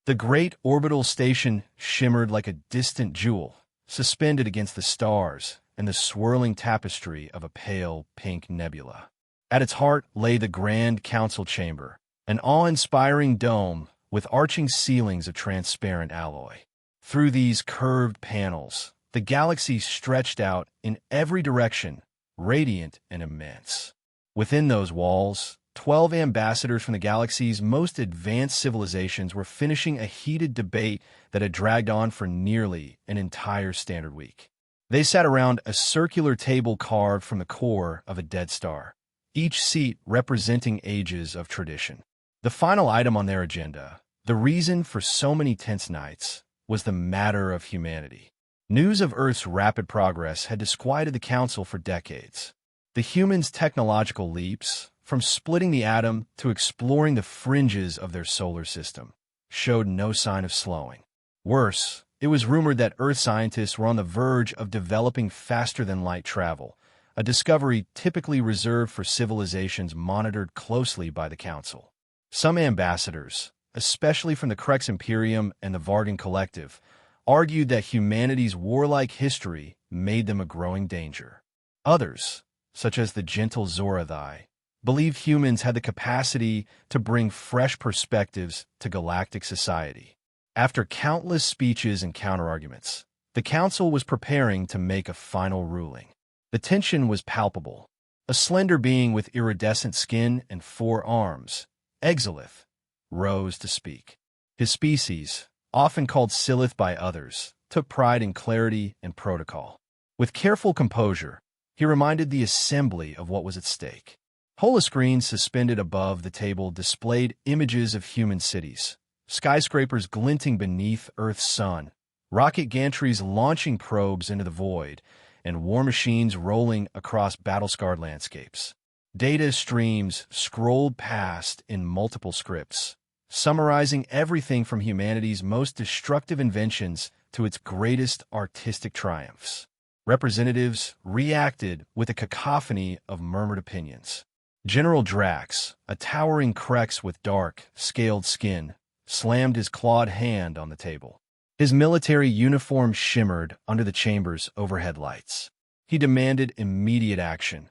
The great orbital station shimmered like a distant jewel, suspended against the stars and the swirling tapestry of a pale pink nebula. At its heart lay the Grand Council Chamber, an awe-inspiring dome with arching ceilings of transparent alloy. Through these curved panels, the galaxy stretched out in every direction, radiant and immense. Within those walls, 12 ambassadors from the galaxy's most advanced civilizations were finishing a heated debate that had dragged on for nearly an entire standard week. They sat around a circular table carved from the core of a dead star, each seat representing ages of tradition. The final item on their agenda, the reason for so many tense nights, was the matter of humanity. News of Earth's rapid progress had disquieted the Council for decades. The humans' technological leaps, from splitting the atom to exploring the fringes of their solar system, showed no sign of slowing. Worse, it was rumored that Earth scientists were on the verge of developing faster-than-light travel, a discovery typically reserved for civilizations monitored closely by the Council. Some ambassadors, especially from the Crex Imperium and the Vargan Collective, argued that humanity's warlike history made them a growing danger. Others, such as the gentle Zorathai, believed humans had the capacity to bring fresh perspectives to galactic society. After countless speeches and counterarguments, the Council was preparing to make a final ruling. The tension was palpable. A slender being with iridescent skin and 4 arms, Exilith, rose to speak. His species, often called Silith by others, took pride in clarity and protocol. With careful composure, he reminded the assembly of what was at stake. Holoscreens suspended above the table displayed images of human cities, skyscrapers glinting beneath Earth's sun, rocket gantries launching probes into the void, and war machines rolling across battle-scarred landscapes. Data streams scrolled past in multiple scripts, summarizing everything from humanity's most destructive inventions to its greatest artistic triumphs. Representatives reacted with a cacophony of murmured opinions. General Drax, a towering Crex with dark, scaled skin, slammed his clawed hand on the table. His military uniform shimmered under the chamber's overhead lights. He demanded immediate action.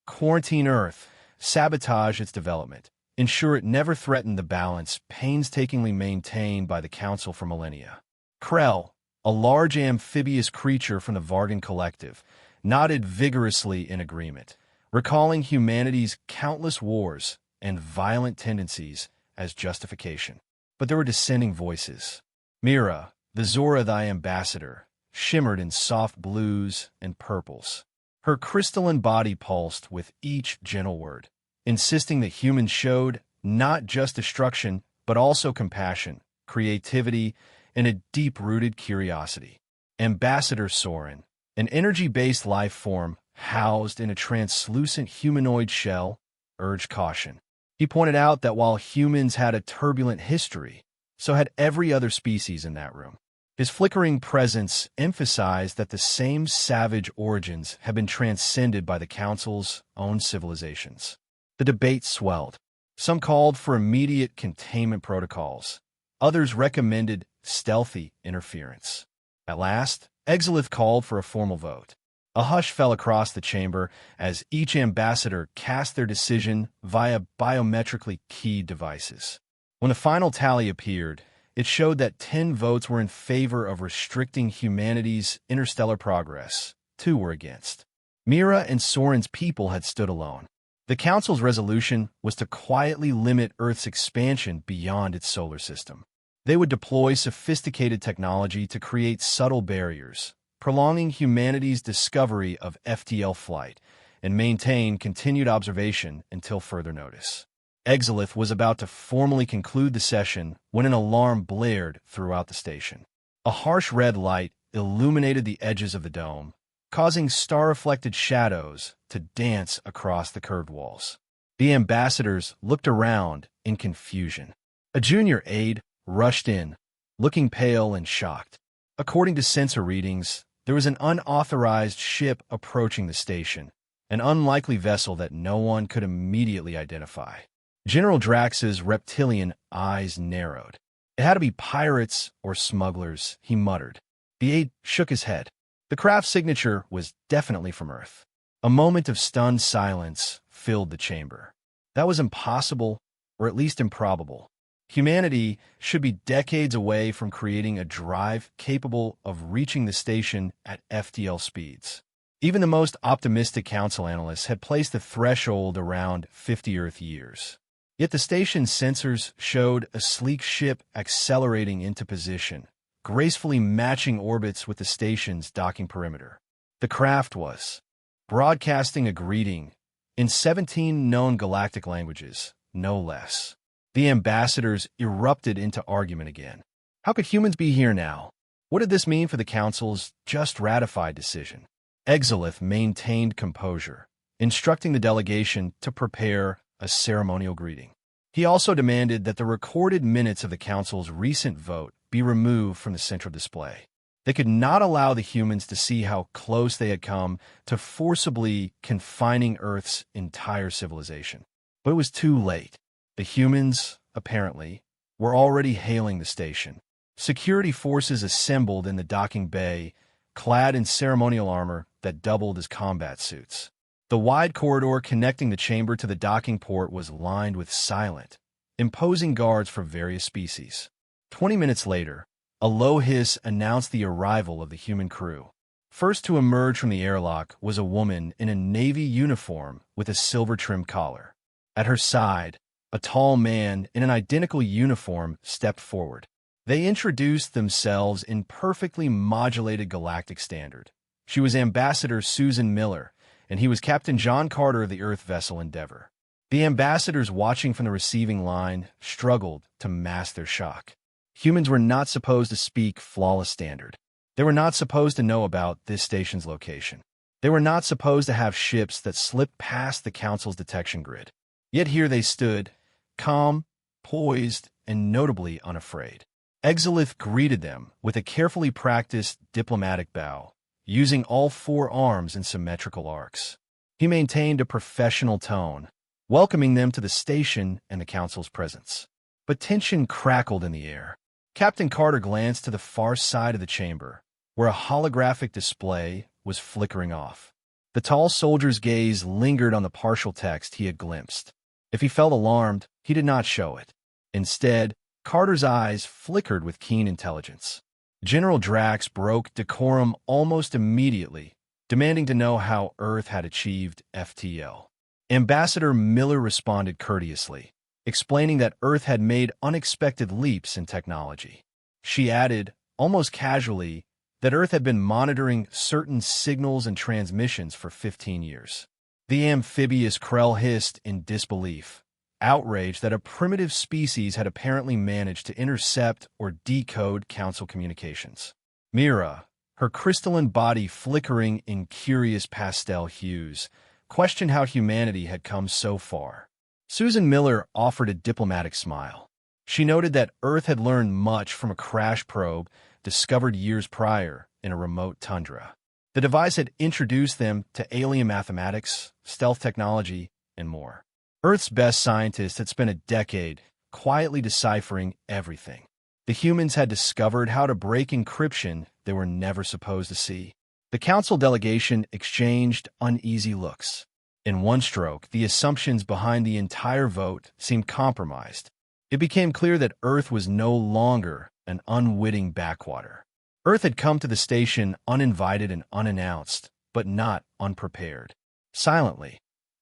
Quarantine Earth, sabotage its development, ensure it never threatened the balance painstakingly maintained by the Council for millennia. Krell, a large amphibious creature from the Vargan Collective, nodded vigorously in agreement, recalling humanity's countless wars and violent tendencies as justification. But there were dissenting voices. Mira, the Zorathai ambassador, shimmered in soft blues and purples. Her crystalline body pulsed with each gentle word, insisting that humans showed not just destruction, but also compassion, creativity, and a deep-rooted curiosity. Ambassador Soren, an energy-based life form housed in a translucent humanoid shell, urged caution. He pointed out that while humans had a turbulent history, so had every other species in that room. His flickering presence emphasized that the same savage origins had been transcended by the Council's own civilizations. The debate swelled. Some called for immediate containment protocols. Others recommended stealthy interference. At last, Exilith called for a formal vote. A hush fell across the chamber as each ambassador cast their decision via biometrically keyed devices. When the final tally appeared, it showed that 10 votes were in favor of restricting humanity's interstellar progress. 2 were against. Mira and Soren's people had stood alone. The Council's resolution was to quietly limit Earth's expansion beyond its solar system. They would deploy sophisticated technology to create subtle barriers, prolonging humanity's discovery of FTL flight, and maintain continued observation until further notice. Exilith was about to formally conclude the session when an alarm blared throughout the station. A harsh red light illuminated the edges of the dome, causing star-reflected shadows to dance across the curved walls. The ambassadors looked around in confusion. A junior aide rushed in, looking pale and shocked. According to sensor readings, there was an unauthorized ship approaching the station, an unlikely vessel that no one could immediately identify. General Drax's reptilian eyes narrowed. It had to be pirates or smugglers, he muttered. The aide shook his head. The craft's signature was definitely from Earth. A moment of stunned silence filled the chamber. That was impossible, or at least improbable. Humanity should be decades away from creating a drive capable of reaching the station at FTL speeds. Even the most optimistic council analysts had placed the threshold around 50 Earth years. Yet the station's sensors showed a sleek ship accelerating into position, gracefully matching orbits with the station's docking perimeter. The craft was broadcasting a greeting in 17 known galactic languages, no less. The ambassadors erupted into argument again. How could humans be here now? What did this mean for the Council's just ratified decision? Exilith maintained composure, instructing the delegation to prepare a ceremonial greeting. He also demanded that the recorded minutes of the Council's recent vote be removed from the central display. They could not allow the humans to see how close they had come to forcibly confining Earth's entire civilization. But it was too late. The humans, apparently, were already hailing the station. Security forces assembled in the docking bay, clad in ceremonial armor that doubled as combat suits. The wide corridor connecting the chamber to the docking port was lined with silent, imposing guards for various species. 20 minutes later, a low hiss announced the arrival of the human crew. First to emerge from the airlock was a woman in a navy uniform with a silver-trimmed collar. At her side, a tall man in an identical uniform stepped forward. They introduced themselves in perfectly modulated galactic standard. She was Ambassador Susan Miller, and he was Captain John Carter of the Earth vessel Endeavour. The ambassadors watching from the receiving line struggled to mask their shock. Humans were not supposed to speak flawless standard. They were not supposed to know about this station's location. They were not supposed to have ships that slipped past the Council's detection grid. Yet here they stood, calm, poised, and notably unafraid. Exilith greeted them with a carefully practiced diplomatic bow, using all four arms in symmetrical arcs. He maintained a professional tone, welcoming them to the station and the Council's presence. But tension crackled in the air. Captain Carter glanced to the far side of the chamber, where a holographic display was flickering off. The tall soldier's gaze lingered on the partial text he had glimpsed. If he felt alarmed, he did not show it. Instead, Carter's eyes flickered with keen intelligence. General Drax broke decorum almost immediately, demanding to know how Earth had achieved FTL. Ambassador Miller responded courteously, explaining that Earth had made unexpected leaps in technology. She added, almost casually, that Earth had been monitoring certain signals and transmissions for 15 years. The amphibious Krell hissed in disbelief, outraged that a primitive species had apparently managed to intercept or decode Council communications. Mira, her crystalline body flickering in curious pastel hues, questioned how humanity had come so far. Susan Miller offered a diplomatic smile. She noted that Earth had learned much from a crash probe discovered years prior in a remote tundra. The device had introduced them to alien mathematics, stealth technology, and more. Earth's best scientists had spent a decade quietly deciphering everything. The humans had discovered how to break encryption they were never supposed to see. The Council delegation exchanged uneasy looks. In one stroke, the assumptions behind the entire vote seemed compromised. It became clear that Earth was no longer an unwitting backwater. Earth had come to the station uninvited and unannounced, but not unprepared. Silently,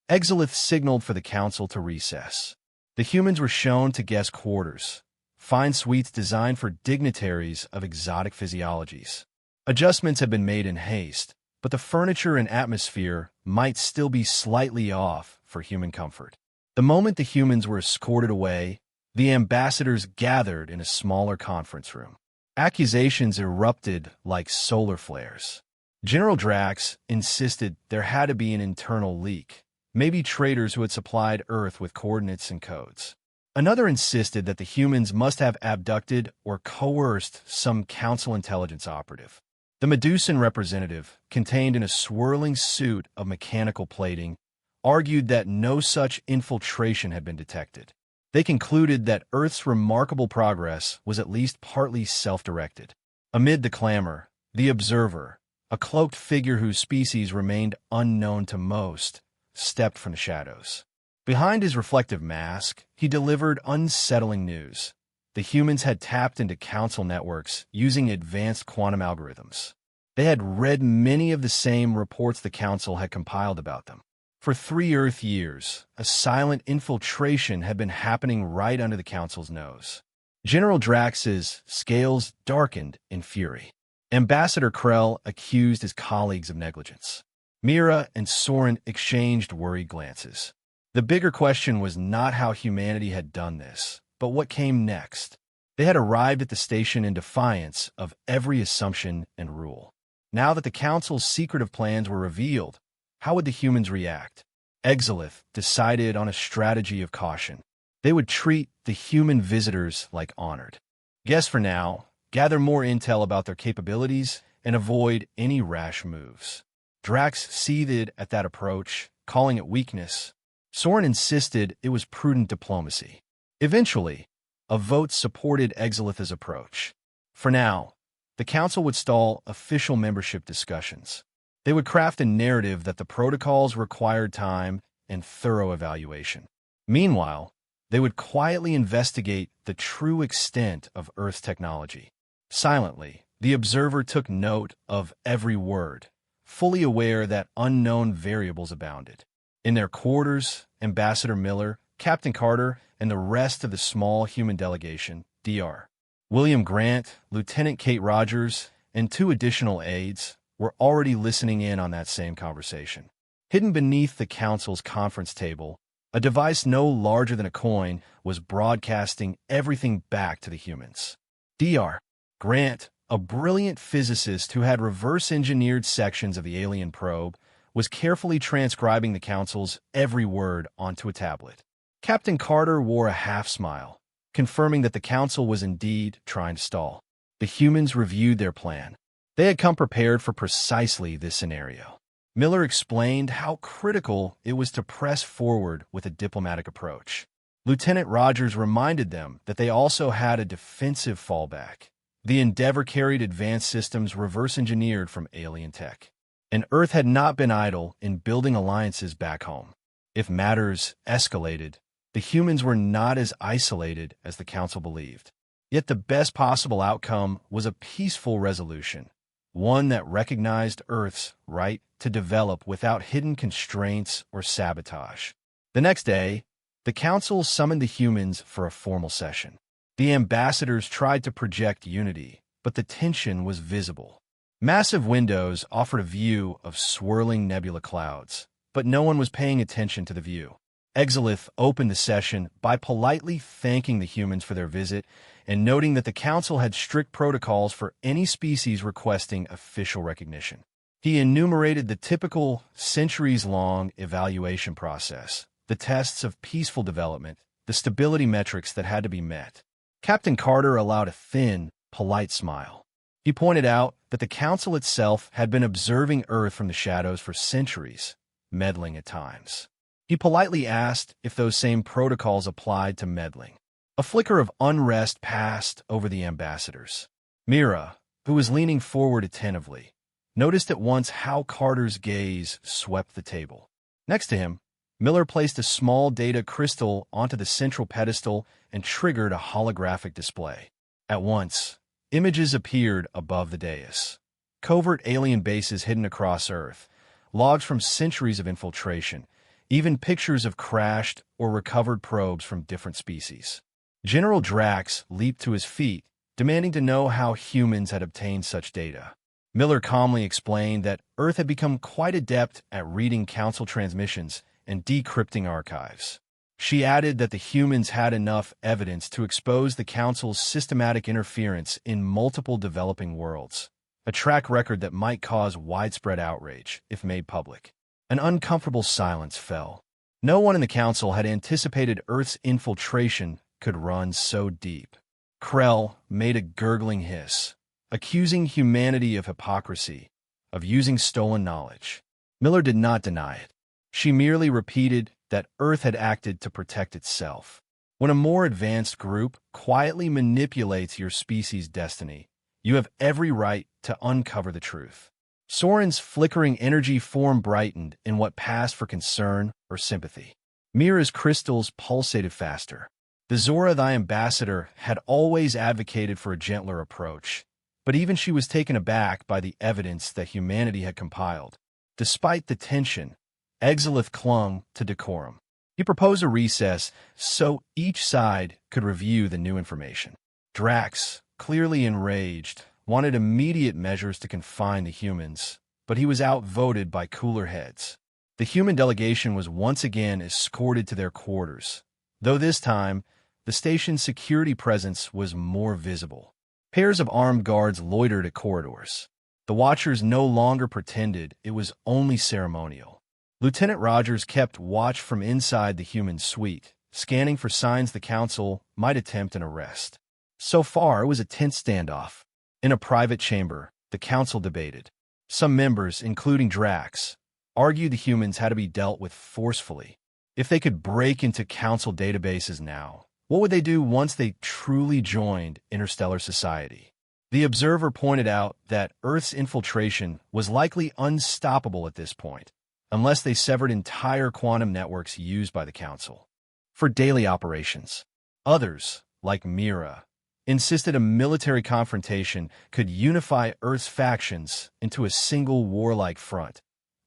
Exilith signaled for the Council to recess. The humans were shown to guest quarters, fine suites designed for dignitaries of exotic physiologies. Adjustments had been made in haste, but the furniture and atmosphere might still be slightly off for human comfort. The moment the humans were escorted away, the ambassadors gathered in a smaller conference room. Accusations erupted like solar flares. General Drax insisted there had to be an internal leak, maybe traitors who had supplied Earth with coordinates and codes. Another insisted that the humans must have abducted or coerced some Council intelligence operative. The Medusan representative, contained in a swirling suit of mechanical plating, argued that no such infiltration had been detected. They concluded that Earth's remarkable progress was at least partly self-directed. Amid the clamor, the observer, a cloaked figure whose species remained unknown to most, stepped from the shadows. Behind his reflective mask, he delivered unsettling news. The humans had tapped into council networks using advanced quantum algorithms. They had read many of the same reports the council had compiled about them. For 3 Earth years, a silent infiltration had been happening right under the council's nose. General Drax's scales darkened in fury. Ambassador Krell accused his colleagues of negligence. Mira and Soren exchanged worried glances. The bigger question was not how humanity had done this, but what came next. They had arrived at the station in defiance of every assumption and rule. Now that the council's secretive plans were revealed, how would the humans react? Exilith decided on a strategy of caution. They would treat the human visitors like honored guests for now, gather more intel about their capabilities, and avoid any rash moves. Drax seethed at that approach, calling it weakness. Soren insisted it was prudent diplomacy. Eventually, a vote supported Exilith's approach. For now, the council would stall official membership discussions. They would craft a narrative that the protocols required time and thorough evaluation. Meanwhile, they would quietly investigate the true extent of Earth's technology. Silently, the observer took note of every word, fully aware that unknown variables abounded. In their quarters, Ambassador Miller, Captain Carter, and the rest of the small human delegation, Dr. William Grant, Lieutenant Kate Rogers, and 2 additional aides, were already listening in on that same conversation. Hidden beneath the council's conference table, a device no larger than a coin was broadcasting everything back to the humans. Dr. Grant, a brilliant physicist who had reverse-engineered sections of the alien probe, was carefully transcribing the council's every word onto a tablet. Captain Carter wore a half-smile, confirming that the council was indeed trying to stall. The humans reviewed their plan. They had come prepared for precisely this scenario. Miller explained how critical it was to press forward with a diplomatic approach. Lieutenant Rogers reminded them that they also had a defensive fallback. The Endeavor carried advanced systems reverse-engineered from alien tech. And Earth had not been idle in building alliances back home. If matters escalated, the humans were not as isolated as the council believed. Yet the best possible outcome was a peaceful resolution, one that recognized Earth's right to develop without hidden constraints or sabotage. The next day, the council summoned the humans for a formal session. The ambassadors tried to project unity, but the tension was visible. Massive windows offered a view of swirling nebula clouds, but no one was paying attention to the view. Exilith opened the session by politely thanking the humans for their visit and noting that the council had strict protocols for any species requesting official recognition. He enumerated the typical centuries-long evaluation process, the tests of peaceful development, the stability metrics that had to be met. Captain Carter allowed a thin, polite smile. He pointed out that the council itself had been observing Earth from the shadows for centuries, meddling at times. He politely asked if those same protocols applied to meddling. A flicker of unrest passed over the ambassadors. Mira, who was leaning forward attentively, noticed at once how Carter's gaze swept the table. Next to him, Miller placed a small data crystal onto the central pedestal and triggered a holographic display. At once, images appeared above the dais. Covert alien bases hidden across Earth, logs from centuries of infiltration, even pictures of crashed or recovered probes from different species. General Drax leaped to his feet, demanding to know how humans had obtained such data. Miller calmly explained that Earth had become quite adept at reading council transmissions and decrypting archives. She added that the humans had enough evidence to expose the council's systematic interference in multiple developing worlds, a track record that might cause widespread outrage if made public. An uncomfortable silence fell. No one in the council had anticipated Earth's infiltration could run so deep. Krell made a gurgling hiss, accusing humanity of hypocrisy, of using stolen knowledge. Miller did not deny it. She merely repeated that Earth had acted to protect itself. When a more advanced group quietly manipulates your species' destiny, you have every right to uncover the truth. Soren's flickering energy form brightened in what passed for concern or sympathy. Mira's crystals pulsated faster. The Zora, thy ambassador, had always advocated for a gentler approach, but even she was taken aback by the evidence that humanity had compiled. Despite the tension, Exilith clung to decorum. He proposed a recess so each side could review the new information. Drax, clearly enraged, wanted immediate measures to confine the humans, but he was outvoted by cooler heads. The human delegation was once again escorted to their quarters, though this time the station's security presence was more visible. Pairs of armed guards loitered at corridors. The Watchers no longer pretended it was only ceremonial. Lieutenant Rogers kept watch from inside the human suite, scanning for signs the Council might attempt an arrest. So far, it was a tense standoff. In a private chamber, the Council debated. Some members, including Drax, argued the humans had to be dealt with forcefully. If they could break into Council databases now, what would they do once they truly joined interstellar society? The Observer pointed out that Earth's infiltration was likely unstoppable at this point, unless they severed entire quantum networks used by the Council for daily operations. Others, like Mira, insisted a military confrontation could unify Earth's factions into a single warlike front,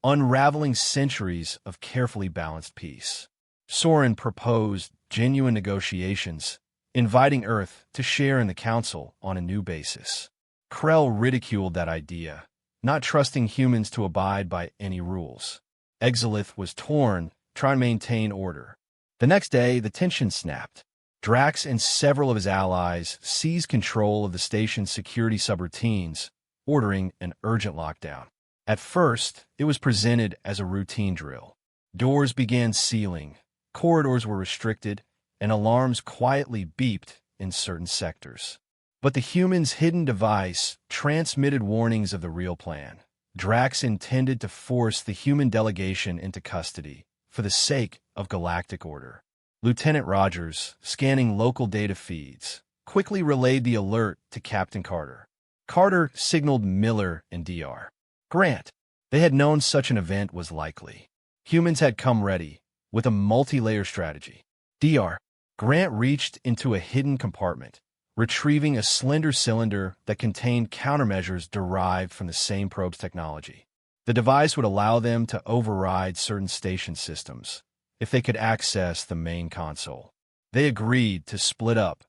unraveling centuries of carefully balanced peace. Soren proposed genuine negotiations, inviting Earth to share in the Council on a new basis. Krell ridiculed that idea, not trusting humans to abide by any rules. Exilith was torn, trying to maintain order. The next day, the tension snapped. Drax and several of his allies seized control of the station's security subroutines, ordering an urgent lockdown. At first, it was presented as a routine drill. Doors began sealing, corridors were restricted, and alarms quietly beeped in certain sectors. But the humans' hidden device transmitted warnings of the real plan. Drax intended to force the human delegation into custody for the sake of galactic order. Lieutenant Rogers, scanning local data feeds, quickly relayed the alert to Captain Carter. Carter signaled Miller and Dr. Grant. They had known such an event was likely. Humans had come ready, with a multi-layer strategy. Dr. Grant reached into a hidden compartment, retrieving a slender cylinder that contained countermeasures derived from the same probe's technology. The device would allow them to override certain station systems if they could access the main console. They agreed to split up.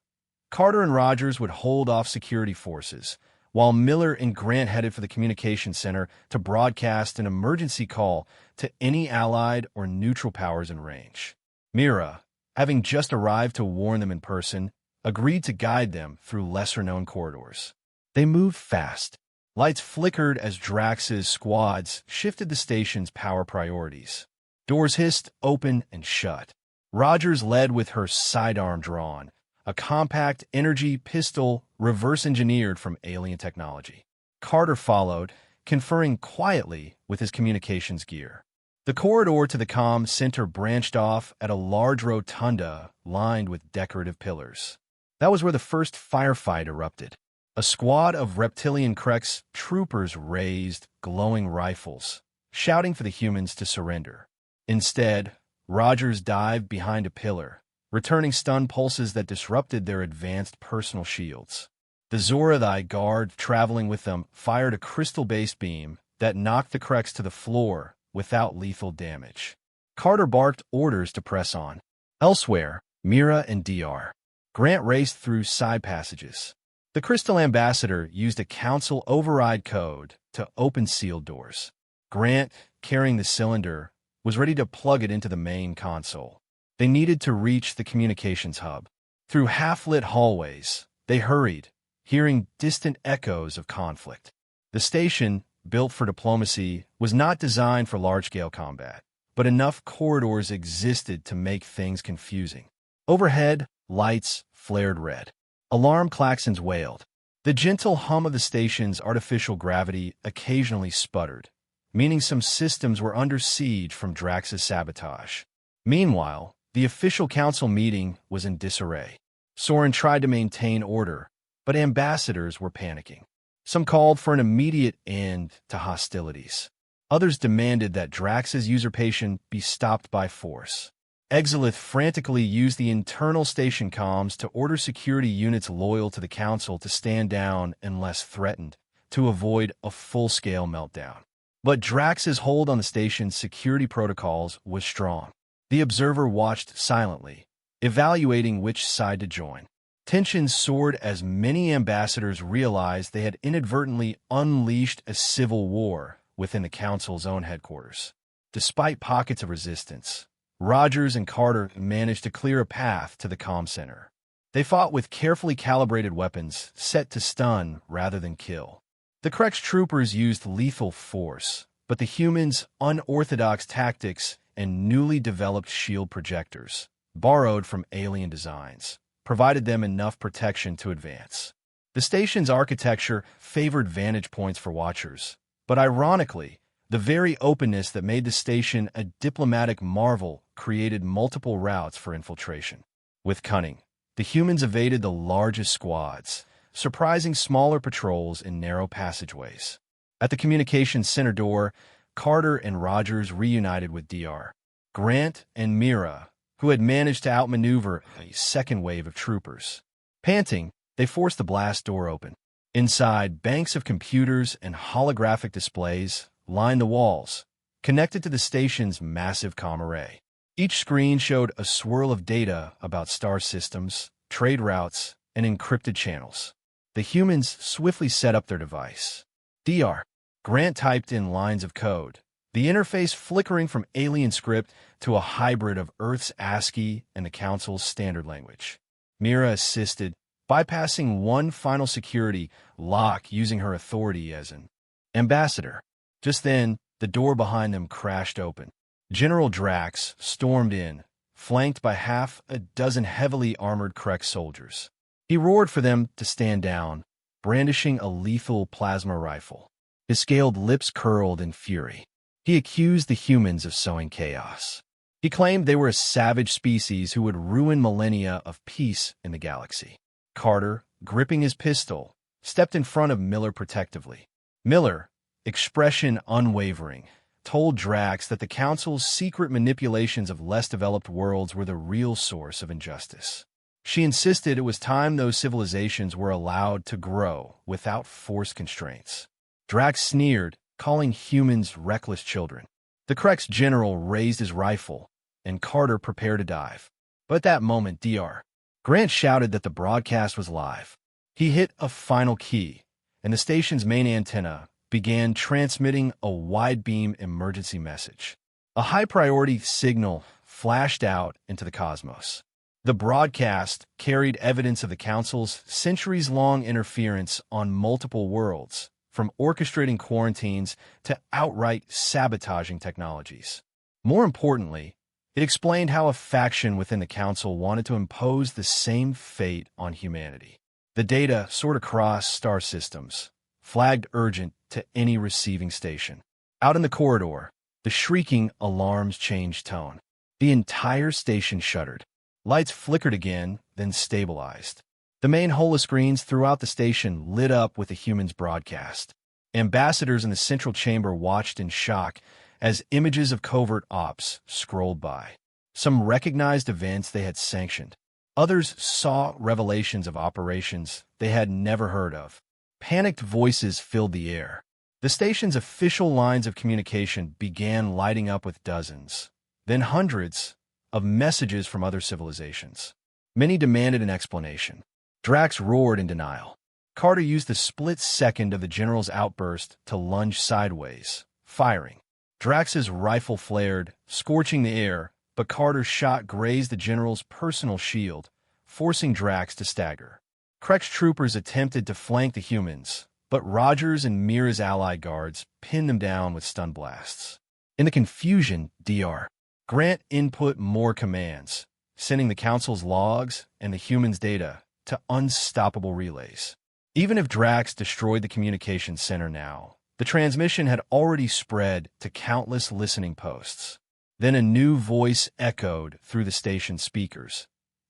Carter and Rogers would hold off security forces, while Miller and Grant headed for the communications center to broadcast an emergency call to any allied or neutral powers in range. Mira, having just arrived to warn them in person, agreed to guide them through lesser-known corridors. They moved fast. Lights flickered as Drax's squads shifted the station's power priorities. Doors hissed open and shut. Rogers led with her sidearm drawn, a compact energy pistol reverse-engineered from alien technology. Carter followed, conferring quietly with his communications gear. The corridor to the comm center branched off at a large rotunda lined with decorative pillars. That was where the first firefight erupted. A squad of reptilian Krex troopers raised glowing rifles, shouting for the humans to surrender. Instead, Rogers dived behind a pillar, returning stun pulses that disrupted their advanced personal shields. The Zorathai guard traveling with them fired a crystal-based beam that knocked the Krex to the floor without lethal damage. Carter barked orders to press on. Elsewhere, Mira and Dr. Grant raced through side passages. The Crystal Ambassador used a Council override code to open sealed doors. Grant, carrying the cylinder, was ready to plug it into the main console. They needed to reach the communications hub. Through half-lit hallways, they hurried, hearing distant echoes of conflict. The station, built for diplomacy, was not designed for large-scale combat, but enough corridors existed to make things confusing. Overhead, lights flared red. Alarm klaxons wailed. The gentle hum of the station's artificial gravity occasionally sputtered, meaning some systems were under siege from Drax's sabotage. Meanwhile, The official council meeting was in disarray. Soren tried to maintain order, but ambassadors were panicking. Some called for an immediate end to hostilities. Others demanded that Drax's usurpation be stopped by force. Exilith frantically used the internal station comms to order security units loyal to the council to stand down unless threatened, to avoid a full-scale meltdown. But Drax's hold on the station's security protocols was strong. The observer watched silently, evaluating which side to join. Tensions soared as many ambassadors realized they had inadvertently unleashed a civil war within the council's own headquarters. Despite pockets of resistance, Rogers and Carter managed to clear a path to the comm center. They fought with carefully calibrated weapons set to stun rather than kill. The Krex troopers used lethal force, but the humans' unorthodox tactics and newly developed shield projectors, borrowed from alien designs, provided them enough protection to advance. The station's architecture favored vantage points for watchers, but ironically, the very openness that made the station a diplomatic marvel created multiple routes for infiltration. With cunning, the humans evaded the largest squads, surprising smaller patrols in narrow passageways. At the communications center door, Carter and Rogers reunited with Dr. Grant and Mira, who had managed to outmaneuver a second wave of troopers. Panting, they forced the blast door open. Inside, banks of computers and holographic displays lined the walls, connected to the station's massive comm array. Each screen showed a swirl of data about star systems, trade routes, and encrypted channels. The humans swiftly set up their device. Dr. Grant typed in lines of code, the interface flickering from alien script to a hybrid of Earth's ASCII and the Council's standard language. Mira assisted, bypassing one final security lock using her authority as an ambassador. Just then, the door behind them crashed open. General Drax stormed in, flanked by half a dozen heavily armored Krex soldiers. He roared for them to stand down, brandishing a lethal plasma rifle. His scaled lips curled in fury. He accused the humans of sowing chaos. He claimed they were a savage species who would ruin millennia of peace in the galaxy. Carter, gripping his pistol, stepped in front of Miller protectively. Miller, expression unwavering, told Drax that the Council's secret manipulations of less developed worlds were the real source of injustice. She insisted it was time those civilizations were allowed to grow without forced constraints. Drax sneered, calling humans reckless children. The Krex general raised his rifle, and Carter prepared to dive. But at that moment, Dr. Grant shouted that the broadcast was live. He hit a final key, and the station's main antenna began transmitting a wide-beam emergency message. A high-priority signal flashed out into the cosmos. The broadcast carried evidence of the Council's centuries-long interference on multiple worlds, from orchestrating quarantines to outright sabotaging technologies. More importantly, it explained how a faction within the Council wanted to impose the same fate on humanity. The data soared across star systems, flagged urgent to any receiving station. Out in the corridor, the shrieking alarms changed tone. The entire station shuddered. Lights flickered again, then stabilized. The main holoscreens throughout the station lit up with the humans' broadcast. Ambassadors in the central chamber watched in shock as images of covert ops scrolled by. Some recognized events they had sanctioned. Others saw revelations of operations they had never heard of. Panicked voices filled the air. The station's official lines of communication began lighting up with dozens, then hundreds, of messages from other civilizations. Many demanded an explanation. Drax roared in denial. Carter used the split second of the general's outburst to lunge sideways, firing. Drax's rifle flared, scorching the air, but Carter's shot grazed the general's personal shield, forcing Drax to stagger. Krex troopers attempted to flank the humans, but Rogers and Mira's allied guards pinned them down with stun blasts. In the confusion, Dr. Grant input more commands, sending the Council's logs and the humans' data to unstoppable relays. Even if Drax destroyed the communications center now, the transmission had already spread to countless listening posts. Then a new voice echoed through the station speakers.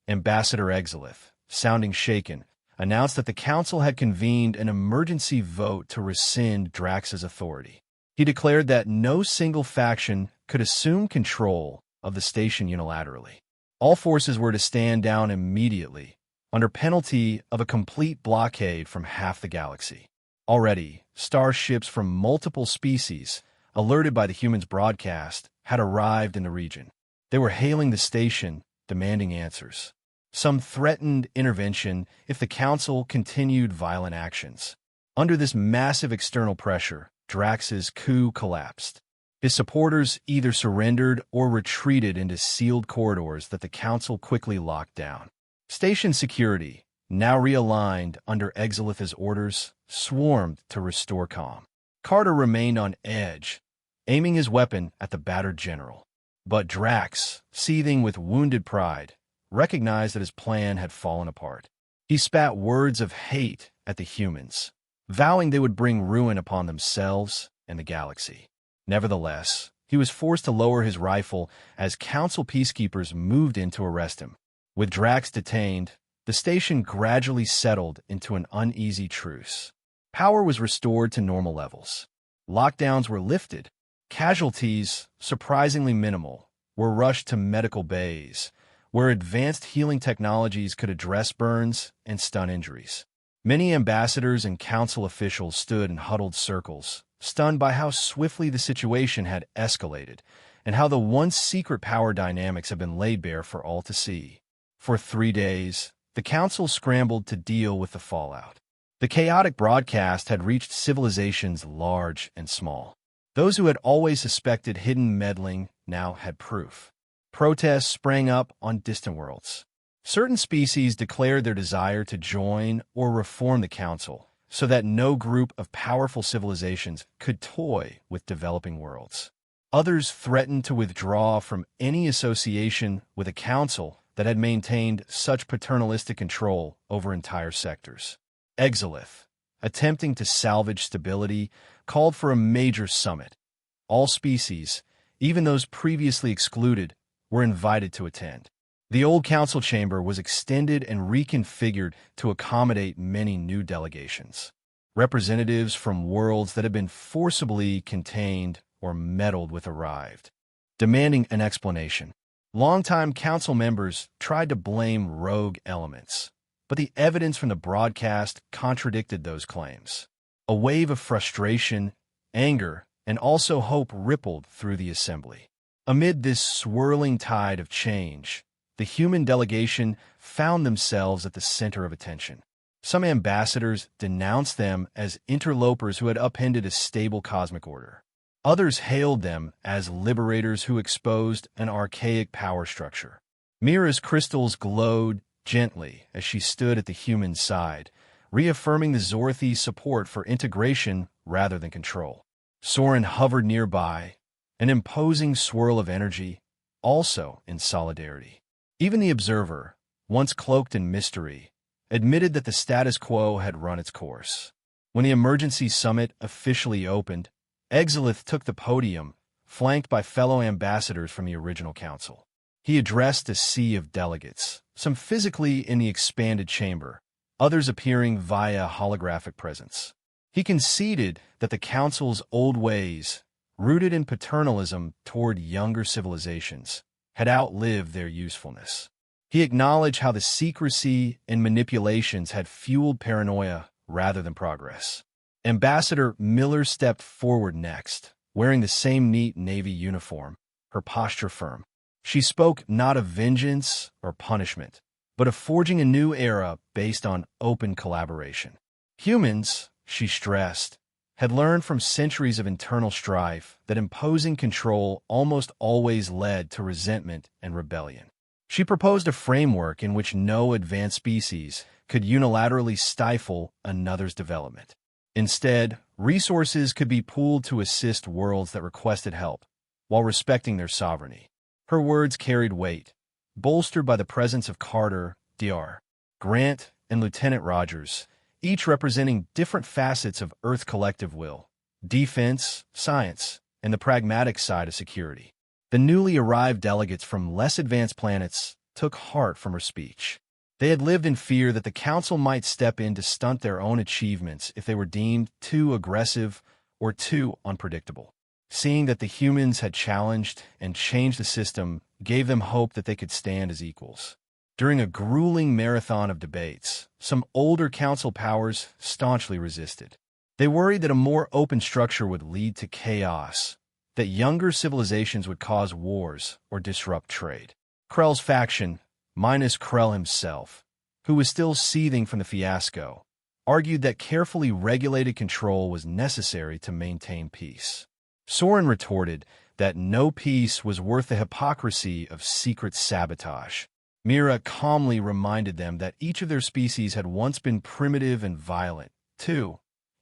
Ambassador Exilith, sounding shaken, announced that the council had convened an emergency vote to rescind Drax's authority. He declared that no single faction could assume control of the station unilaterally. All forces were to stand down immediately, under penalty of a complete blockade from half the galaxy. Already, starships from multiple species, alerted by the humans' broadcast, had arrived in the region. They were hailing the station, demanding answers. Some threatened intervention if the council continued violent actions. Under this massive external pressure, Drax's coup collapsed. His supporters either surrendered or retreated into sealed corridors that the council quickly locked down. Station security, now realigned under Exilith's orders, swarmed to restore calm. Carter remained on edge, aiming his weapon at the battered general. But Drax, seething with wounded pride, recognized that his plan had fallen apart. He spat words of hate at the humans, vowing they would bring ruin upon themselves and the galaxy. Nevertheless, he was forced to lower his rifle as council peacekeepers moved in to arrest him. With Drax detained, the station gradually settled into an uneasy truce. Power was restored to normal levels. Lockdowns were lifted. Casualties, surprisingly minimal, were rushed to medical bays, where advanced healing technologies could address burns and stun injuries. Many ambassadors and council officials stood in huddled circles, stunned by how swiftly the situation had escalated and how the once secret power dynamics had been laid bare for all to see. For 3 days, the council scrambled to deal with the fallout. The chaotic broadcast had reached civilizations large and small. Those who had always suspected hidden meddling now had proof. Protests sprang up on distant worlds. Certain species declared their desire to join or reform the council so that no group of powerful civilizations could toy with developing worlds. Others threatened to withdraw from any association with a council that had maintained such paternalistic control over entire sectors. Exilith, attempting to salvage stability, called for a major summit. All species, even those previously excluded, were invited to attend. The old council chamber was extended and reconfigured to accommodate many new delegations. Representatives from worlds that had been forcibly contained or meddled with arrived, demanding an explanation. Longtime council members tried to blame rogue elements, but the evidence from the broadcast contradicted those claims. A wave of frustration, anger, and also hope rippled through the assembly. Amid this swirling tide of change, the human delegation found themselves at the center of attention. Some ambassadors denounced them as interlopers who had upended a stable cosmic order. Others hailed them as liberators who exposed an archaic power structure. Mira's crystals glowed gently as she stood at the human's side, reaffirming the Zorthi's support for integration rather than control. Soren hovered nearby, an imposing swirl of energy, also in solidarity. Even the observer, once cloaked in mystery, admitted that the status quo had run its course. When the emergency summit officially opened, Exilith took the podium, flanked by fellow ambassadors from the original council. He addressed a sea of delegates, some physically in the expanded chamber, others appearing via holographic presence. He conceded that the council's old ways, rooted in paternalism toward younger civilizations, had outlived their usefulness. He acknowledged how the secrecy and manipulations had fueled paranoia rather than progress. Ambassador Miller stepped forward next, wearing the same neat Navy uniform, her posture firm. She spoke not of vengeance or punishment, but of forging a new era based on open collaboration. Humans, she stressed, had learned from centuries of internal strife that imposing control almost always led to resentment and rebellion. She proposed a framework in which no advanced species could unilaterally stifle another's development. Instead, resources could be pooled to assist worlds that requested help, while respecting their sovereignty. Her words carried weight, bolstered by the presence of Carter, Dr. Grant, and Lieutenant Rogers, each representing different facets of Earth's collective will: defense, science, and the pragmatic side of security. The newly arrived delegates from less advanced planets took heart from her speech. They had lived in fear that the Council might step in to stunt their own achievements if they were deemed too aggressive or too unpredictable. Seeing that the humans had challenged and changed the system gave them hope that they could stand as equals. During a grueling marathon of debates, some older Council powers staunchly resisted. They worried that a more open structure would lead to chaos, that younger civilizations would cause wars or disrupt trade. Krell's faction, minus Krell himself, who was still seething from the fiasco, argued that carefully regulated control was necessary to maintain peace. Soren retorted that no peace was worth the hypocrisy of secret sabotage. Mira calmly reminded them that each of their species had once been primitive and violent, too,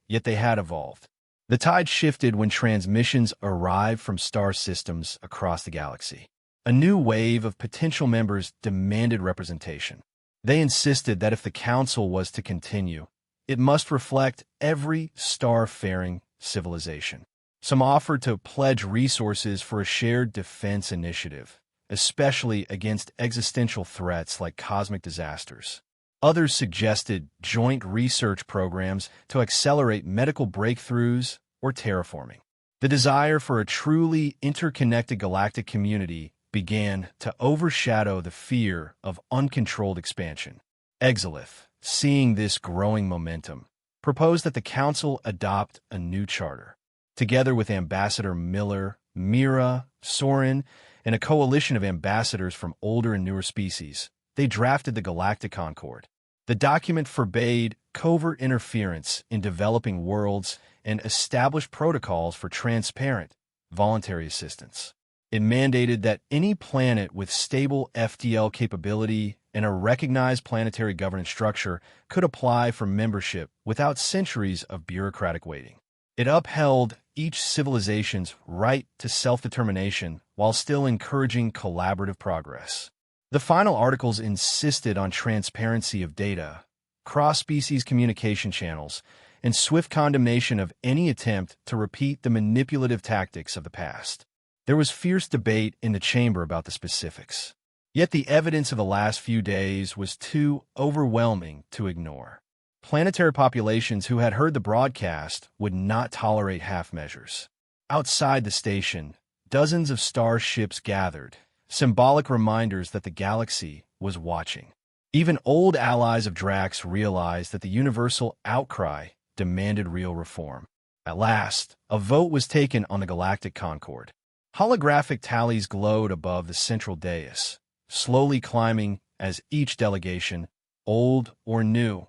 yet they had evolved. The tide shifted when transmissions arrived from star systems across the galaxy. A new wave of potential members demanded representation. They insisted that if the Council was to continue, it must reflect every star-faring civilization. Some offered to pledge resources for a shared defense initiative, especially against existential threats like cosmic disasters. Others suggested joint research programs to accelerate medical breakthroughs or terraforming. The desire for a truly interconnected galactic community began to overshadow the fear of uncontrolled expansion. Exilith, seeing this growing momentum, proposed that the Council adopt a new charter. Together with Ambassador Miller, Mira, Soren, and a coalition of ambassadors from older and newer species, they drafted the Galactic Concord. The document forbade covert interference in developing worlds and established protocols for transparent, voluntary assistance. It mandated that any planet with stable FDL capability and a recognized planetary governance structure could apply for membership without centuries of bureaucratic waiting. It upheld each civilization's right to self-determination while still encouraging collaborative progress. The final articles insisted on transparency of data, cross-species communication channels, and swift condemnation of any attempt to repeat the manipulative tactics of the past. There was fierce debate in the chamber about the specifics. Yet the evidence of the last few days was too overwhelming to ignore. Planetary populations who had heard the broadcast would not tolerate half measures. Outside the station, dozens of starships gathered, symbolic reminders that the galaxy was watching. Even old allies of Drax realized that the universal outcry demanded real reform. At last, a vote was taken on the Galactic Concord. Holographic tallies glowed above the central dais, slowly climbing as each delegation, old or new,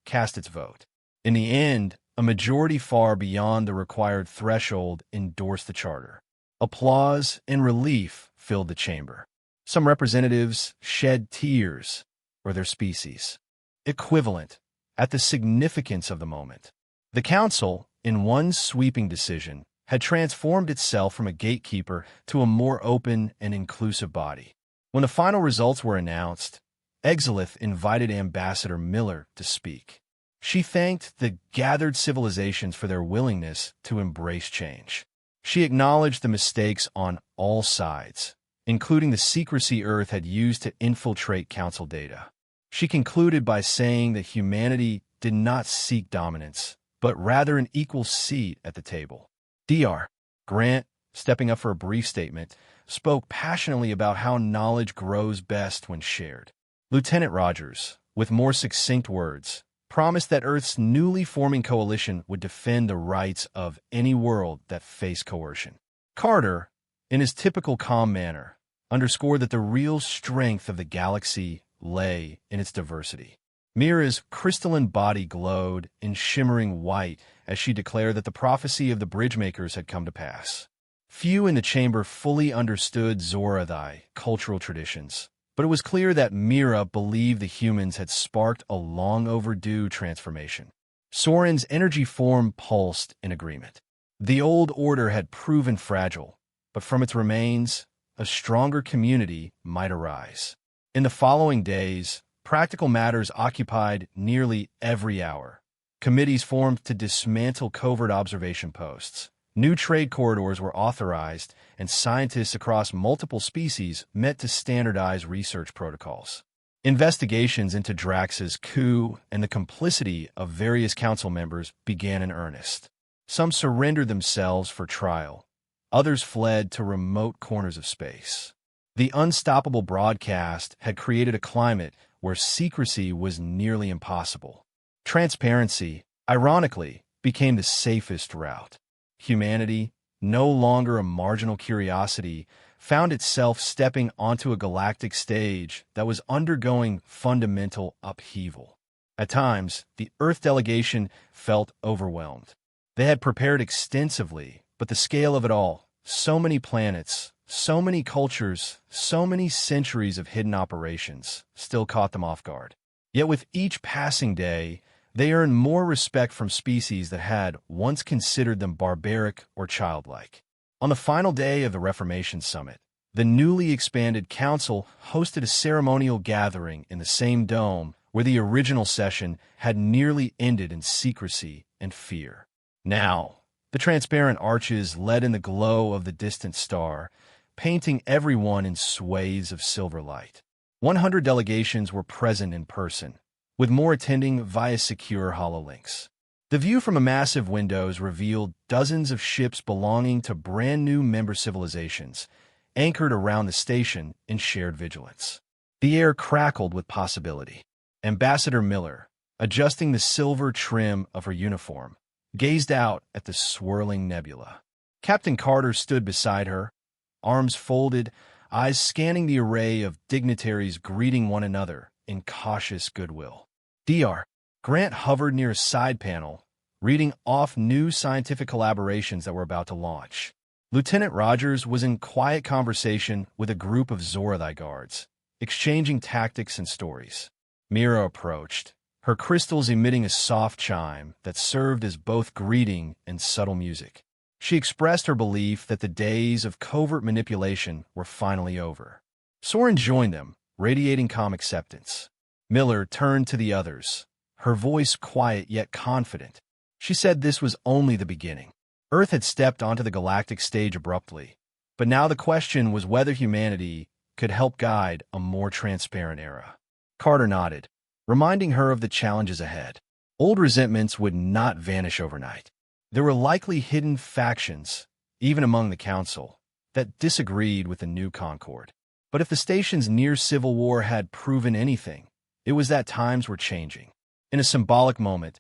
cast its vote. In the end, a majority far beyond the required threshold endorsed the charter. Applause and relief filled the chamber. Some representatives shed tears for their species, equivalent at the significance of the moment. The Council, in one sweeping decision, had transformed itself from a gatekeeper to a more open and inclusive body. When the final results were announced, Exilith invited Ambassador Miller to speak. She thanked the gathered civilizations for their willingness to embrace change. She acknowledged the mistakes on all sides, including the secrecy Earth had used to infiltrate Council data. She concluded by saying that humanity did not seek dominance, but rather an equal seat at the table. Dr. Grant, stepping up for a brief statement, spoke passionately about how knowledge grows best when shared. Lieutenant Rogers, with more succinct words, promised that Earth's newly forming coalition would defend the rights of any world that faced coercion. Carter, in his typical calm manner, underscored that the real strength of the galaxy lay in its diversity. Mira's crystalline body glowed in shimmering white as she declared that the prophecy of the Bridgemakers had come to pass. Few in the chamber fully understood Zorathai cultural traditions, but it was clear that Mira believed the humans had sparked a long-overdue transformation. Soren's energy form pulsed in agreement. The old order had proven fragile, but from its remains, a stronger community might arise. In the following days, practical matters occupied nearly every hour. Committees formed to dismantle covert observation posts, New trade corridors were authorized, and scientists across multiple species met to standardize research protocols. Investigations into Drax's coup and the complicity of various council members began in earnest. Some surrendered themselves for trial. Others fled to remote corners of space. The unstoppable broadcast had created a climate where secrecy was nearly impossible. Transparency, ironically, became the safest route. Humanity, no longer a marginal curiosity, found itself stepping onto a galactic stage that was undergoing fundamental upheaval. At times, the Earth delegation felt overwhelmed. They had prepared extensively, but the scale of it all, so many planets, so many cultures, so many centuries of hidden operations, still caught them off guard. Yet with each passing day, they earned more respect from species that had once considered them barbaric or childlike. On the final day of the Reformation Summit, the newly expanded council hosted a ceremonial gathering in the same dome where the original session had nearly ended in secrecy and fear. Now, the transparent arches led in the glow of the distant star, painting everyone in swathes of silver light. 100 delegations were present in person, with more attending via secure hololinks. The view from a massive windows revealed dozens of ships belonging to brand-new member civilizations, anchored around the station in shared vigilance. The air crackled with possibility. Ambassador Miller, adjusting the silver trim of her uniform, gazed out at the swirling nebula. Captain Carter stood beside her, arms folded, eyes scanning the array of dignitaries greeting one another in cautious goodwill. Dr. Grant hovered near a side panel, reading off new scientific collaborations that were about to launch. Lieutenant Rogers was in quiet conversation with a group of Zorathai guards, exchanging tactics and stories. Mira approached, her crystals emitting a soft chime that served as both greeting and subtle music. She expressed her belief that the days of covert manipulation were finally over. Soren joined them, radiating calm acceptance. Miller turned to the others, her voice quiet yet confident. She said this was only the beginning. Earth had stepped onto the galactic stage abruptly, but now the question was whether humanity could help guide a more transparent era. Carter nodded, reminding her of the challenges ahead. Old resentments would not vanish overnight. There were likely hidden factions, even among the council, that disagreed with the new Concord. But if the station's near civil war had proven anything, it was that times were changing. In a symbolic moment,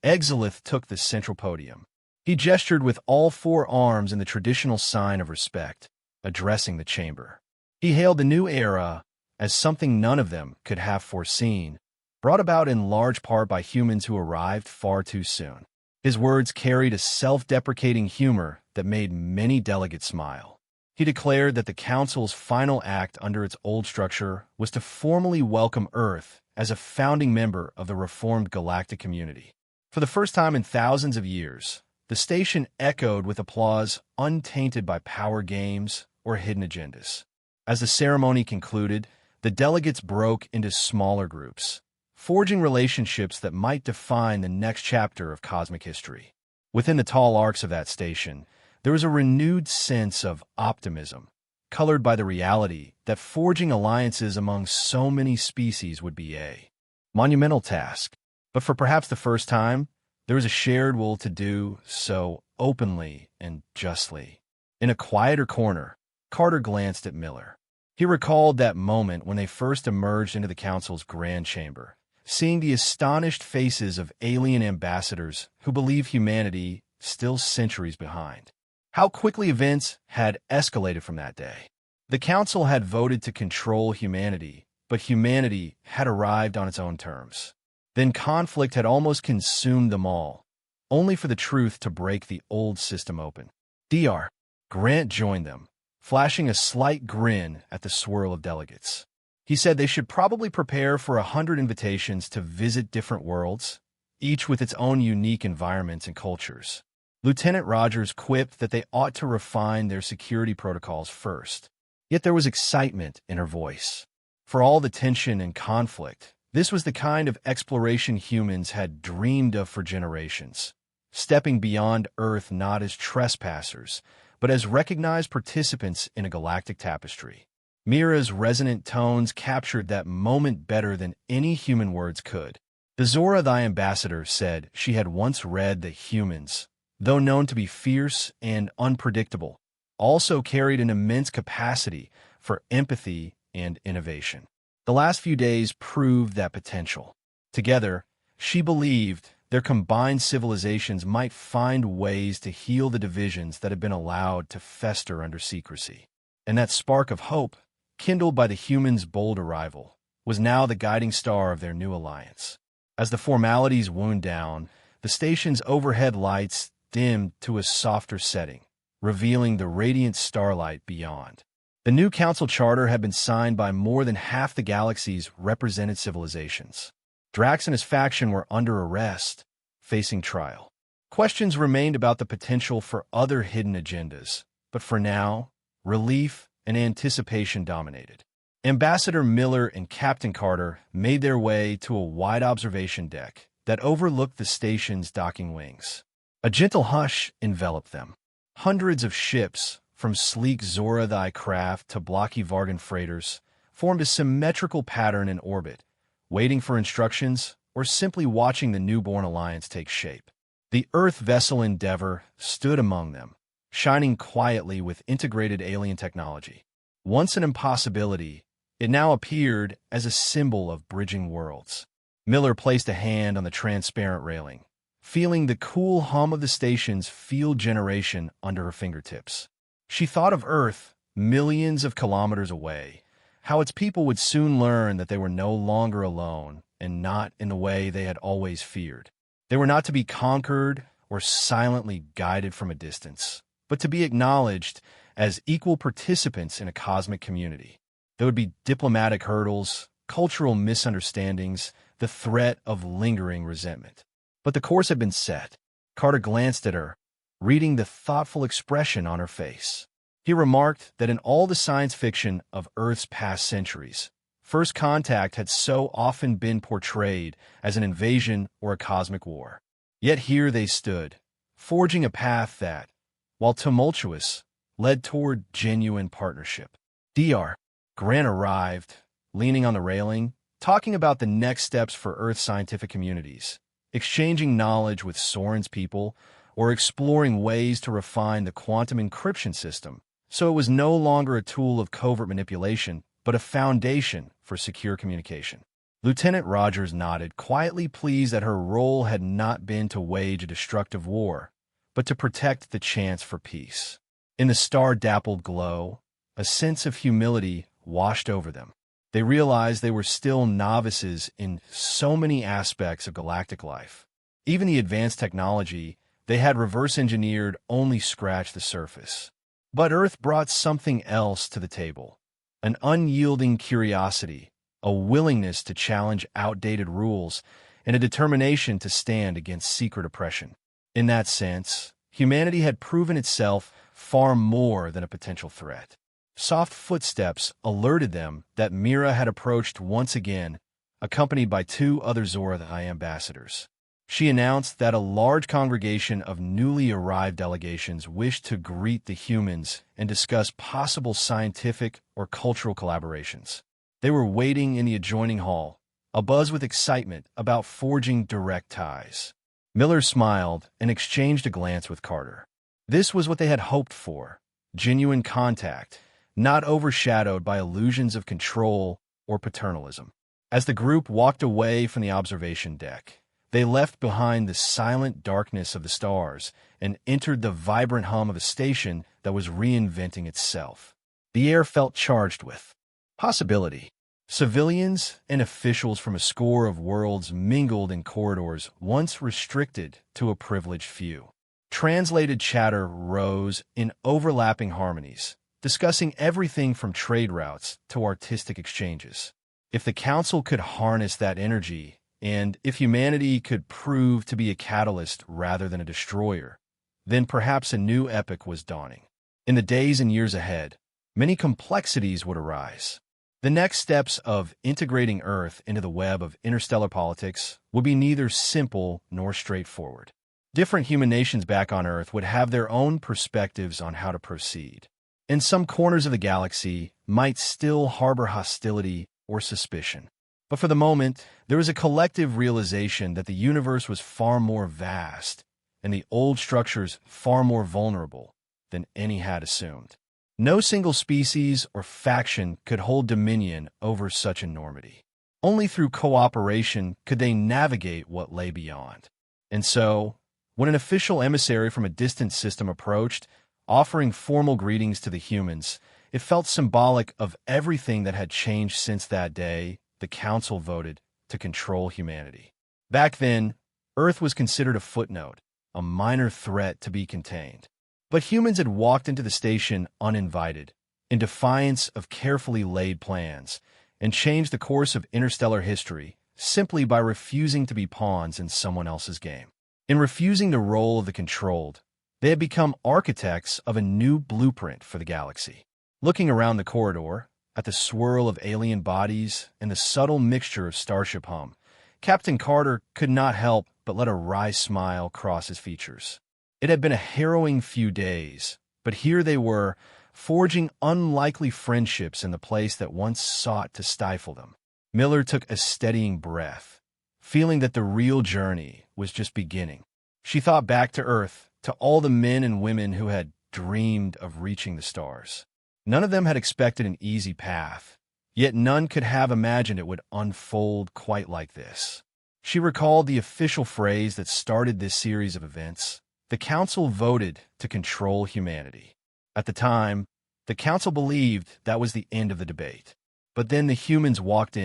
Exilith took the central podium. He gestured with all four arms in the traditional sign of respect, addressing the chamber. He hailed the new era as something none of them could have foreseen, brought about in large part by humans who arrived far too soon. His words carried a self-deprecating humor that made many delegates smile. He declared that the Council's final act under its old structure was to formally welcome Earth as a founding member of the reformed galactic community. For the first time in thousands of years, the station echoed with applause untainted by power games or hidden agendas. As the ceremony concluded, the delegates broke into smaller groups, forging relationships that might define the next chapter of cosmic history. Within the tall arcs of that station, there was a renewed sense of optimism, colored by the reality that forging alliances among so many species would be a monumental task. But for perhaps the first time, there was a shared will to do so openly and justly. In a quieter corner, Carter glanced at Miller. He recalled that moment when they first emerged into the council's grand chamber, seeing the astonished faces of alien ambassadors who believed humanity still centuries behind. How quickly events had escalated from that day. The council had voted to control humanity, but humanity had arrived on its own terms. Then conflict had almost consumed them all, only for the truth to break the old system open. Dr. Grant joined them, flashing a slight grin at the swirl of delegates. He said they should probably prepare for 100 invitations to visit different worlds, each with its own unique environments and cultures. Lieutenant Rogers quipped that they ought to refine their security protocols first. Yet there was excitement in her voice. For all the tension and conflict, this was the kind of exploration humans had dreamed of for generations. stepping beyond Earth not as trespassers, but as recognized participants in a galactic tapestry. Mira's resonant tones captured that moment better than any human words could. The Zora the Ambassador said she had once read that humans, though known to be fierce and unpredictable, also carried an immense capacity for empathy and innovation. The last few days proved that potential. Together, she believed their combined civilizations might find ways to heal the divisions that had been allowed to fester under secrecy. And that spark of hope, kindled by the humans' bold arrival, was now the guiding star of their new alliance. As the formalities wound down, the station's overhead lights dimmed to a softer setting, revealing the radiant starlight beyond. The new council charter had been signed by more than half the galaxy's represented civilizations. Drax and his faction were under arrest, facing trial. Questions remained about the potential for other hidden agendas, but for now, relief and anticipation dominated. Ambassador Miller and Captain Carter made their way to a wide observation deck that overlooked the station's docking wings. A gentle hush enveloped them. Hundreds of ships, from sleek Zora the craft to blocky Vargan freighters, formed a symmetrical pattern in orbit, waiting for instructions or simply watching the newborn alliance take shape. The Earth vessel Endeavor stood among them, shining quietly with integrated alien technology. Once an impossibility, it now appeared as a symbol of bridging worlds. Miller placed a hand on the transparent railing, feeling the cool hum of the station's field generation under her fingertips. She thought of Earth, millions of kilometers away, how its people would soon learn that they were no longer alone and not in the way they had always feared. They were not to be conquered or silently guided from a distance, but to be acknowledged as equal participants in a cosmic community. There would be diplomatic hurdles, cultural misunderstandings, the threat of lingering resentment. But the course had been set. Carter glanced at her, reading the thoughtful expression on her face. He remarked that in all the science fiction of Earth's past centuries, first contact had so often been portrayed as an invasion or a cosmic war. Yet here they stood, forging a path that, while tumultuous, led toward genuine partnership. Dr. Grant arrived, leaning on the railing, talking about the next steps for Earth's scientific communities, exchanging knowledge with Soren's people, or exploring ways to refine the quantum encryption system so it was no longer a tool of covert manipulation, but a foundation for secure communication. Lieutenant Rogers nodded, quietly pleased that her role had not been to wage a destructive war, but to protect the chance for peace. In the star-dappled glow, a sense of humility washed over them. They realized they were still novices in so many aspects of galactic life. Even the advanced technology they had reverse-engineered only scratched the surface. But Earth brought something else to the table, an unyielding curiosity, a willingness to challenge outdated rules, and a determination to stand against secret oppression. In that sense, humanity had proven itself far more than a potential threat. Soft footsteps alerted them that Mira had approached once again, accompanied by two other Zora the ambassadors. She announced that a large congregation of newly arrived delegations wished to greet the humans and discuss possible scientific or cultural collaborations. They were waiting in the adjoining hall, abuzz with excitement about forging direct ties. Miller smiled and exchanged a glance with Carter. This was what they had hoped for, genuine contact, not overshadowed by illusions of control or paternalism. As the group walked away from the observation deck, they left behind the silent darkness of the stars and entered the vibrant hum of a station that was reinventing itself. The air felt charged with possibility. Civilians and officials from a score of worlds mingled in corridors once restricted to a privileged few. Translated chatter rose in overlapping harmonies, discussing everything from trade routes to artistic exchanges. If the Council could harness that energy, and if humanity could prove to be a catalyst rather than a destroyer, then perhaps a new epoch was dawning. In the days and years ahead, many complexities would arise. The next steps of integrating Earth into the web of interstellar politics would be neither simple nor straightforward. Different human nations back on Earth would have their own perspectives on how to proceed. And some corners of the galaxy might still harbor hostility or suspicion. But for the moment, there was a collective realization that the universe was far more vast and the old structures far more vulnerable than any had assumed. No single species or faction could hold dominion over such enormity. Only through cooperation could they navigate what lay beyond. And so, when an official emissary from a distant system approached, offering formal greetings to the humans, it felt symbolic of everything that had changed since that day the Council voted to control humanity. Back then, Earth was considered a footnote, a minor threat to be contained. But humans had walked into the station uninvited, in defiance of carefully laid plans, and changed the course of interstellar history simply by refusing to be pawns in someone else's game. In refusing the role of the controlled, they had become architects of a new blueprint for the galaxy. Looking around the corridor, at the swirl of alien bodies and the subtle mixture of starship hum, Captain Carter could not help but let a wry smile cross his features. It had been a harrowing few days, but here they were, forging unlikely friendships in the place that once sought to stifle them. Miller took a steadying breath, feeling that the real journey was just beginning. She thought back to Earth, to all the men and women who had dreamed of reaching the stars. None of them had expected an easy path, yet none could have imagined it would unfold quite like this. She recalled the official phrase that started this series of events. The Council voted to control humanity. At the time, the Council believed that was the end of the debate. But then the humans walked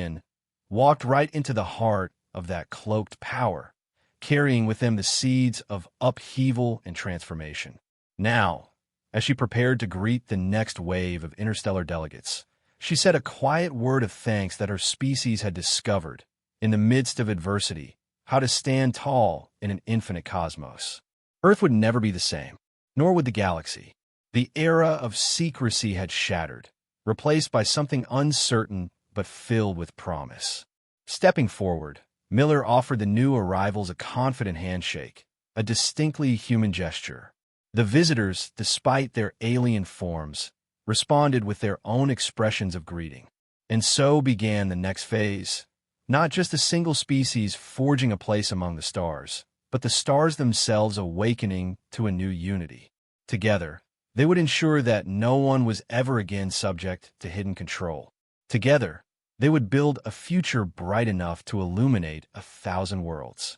right into the heart of that cloaked power, carrying with them the seeds of upheaval and transformation. Now, as she prepared to greet the next wave of interstellar delegates, she said a quiet word of thanks that her species had discovered, in the midst of adversity, how to stand tall in an infinite cosmos. Earth would never be the same, nor would the galaxy. The era of secrecy had shattered, replaced by something uncertain but filled with promise. Stepping forward, Miller offered the new arrivals a confident handshake, a distinctly human gesture. The visitors, despite their alien forms, responded with their own expressions of greeting. And so began the next phase, not just a single species forging a place among the stars, but the stars themselves awakening to a new unity. Together, they would ensure that no one was ever again subject to hidden control. Together, they would build a future bright enough to illuminate 1,000 worlds.